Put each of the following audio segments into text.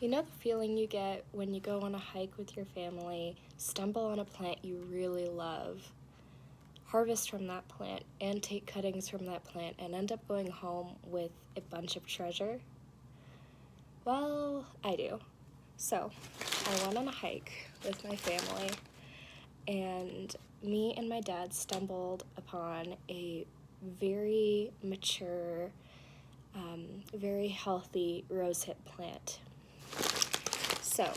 You know the feeling you get when you go on a hike with your family, stumble on a plant you really love, harvest from that plant, and take cuttings from that plant, and end up going home with a bunch of treasure? Well, I do. So, I went on a hike with my family, and me and my dad stumbled upon a very mature, very healthy rosehip plant. So,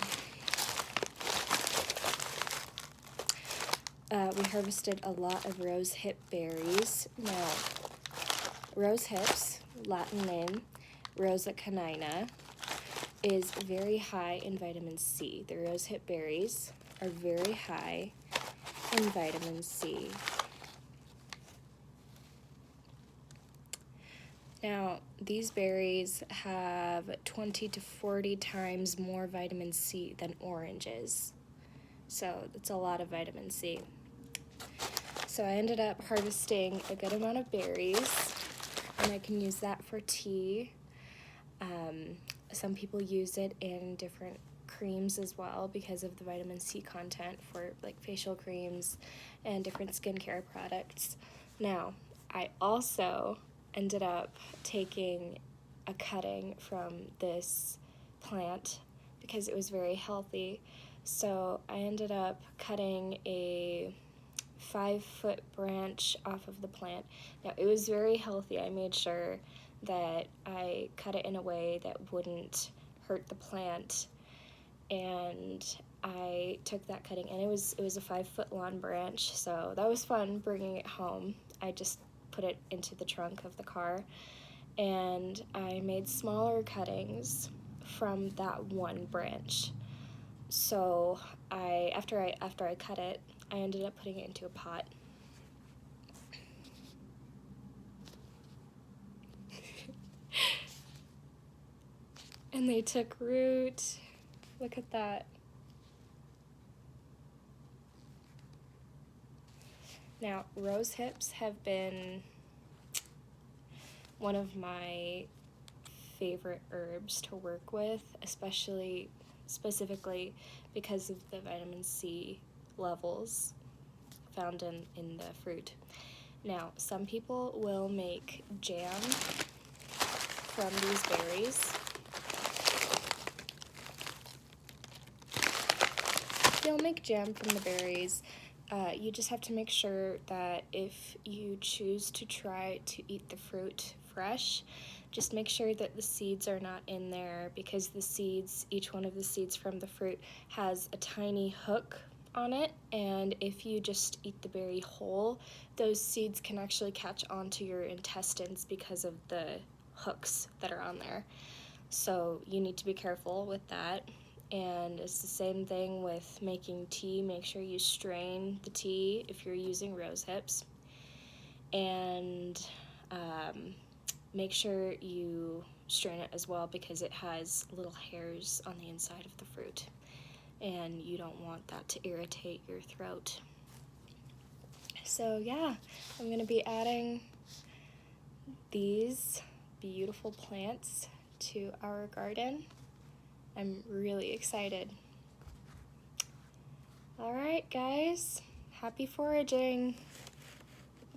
we harvested a lot of rosehip berries. Now, rosehips, Latin name, Rosa canina, is very high in vitamin C. The rosehip berries are very high in vitamin C. Now, these berries have 20 to 40 times more vitamin C than oranges. So that's a lot of vitamin C. So I ended up harvesting a good amount of berries, and I can use that for tea. Some people use it in different creams as well because of the vitamin C content for like facial creams and different skincare products. Now, I also ended up taking a cutting from this plant because it was very healthy. So I ended up cutting a 5-foot branch off of the plant. Now, it was very healthy. I made sure that I cut it in a way that wouldn't hurt the plant, and I took that cutting, and it was a 5-foot long branch, so that was fun bringing it home. I just put it into the trunk of the car, and I made smaller cuttings from that one branch. So after I cut it, I ended up putting it into a pot. And they took root. Look at that. Now, rose hips have been one of my favorite herbs to work with, specifically because of the vitamin C levels found in the fruit. Now, some people will make jam from these berries. They'll make jam from the berries. You just have to make sure that if you choose to try to eat the fruit fresh, just make sure that the seeds are not in there, because the seeds, each one of the seeds from the fruit has a tiny hook on it, and if you just eat the berry whole, those seeds can actually catch onto your intestines because of the hooks that are on there. So you need to be careful with that. And it's the same thing with making tea. Make sure you strain the tea if you're using rose hips, and make sure you strain it as well because it has little hairs on the inside of the fruit, and you don't want that to irritate your throat. So yeah, I'm going to be adding these beautiful plants to our garden. I'm really excited. All right, guys, happy foraging.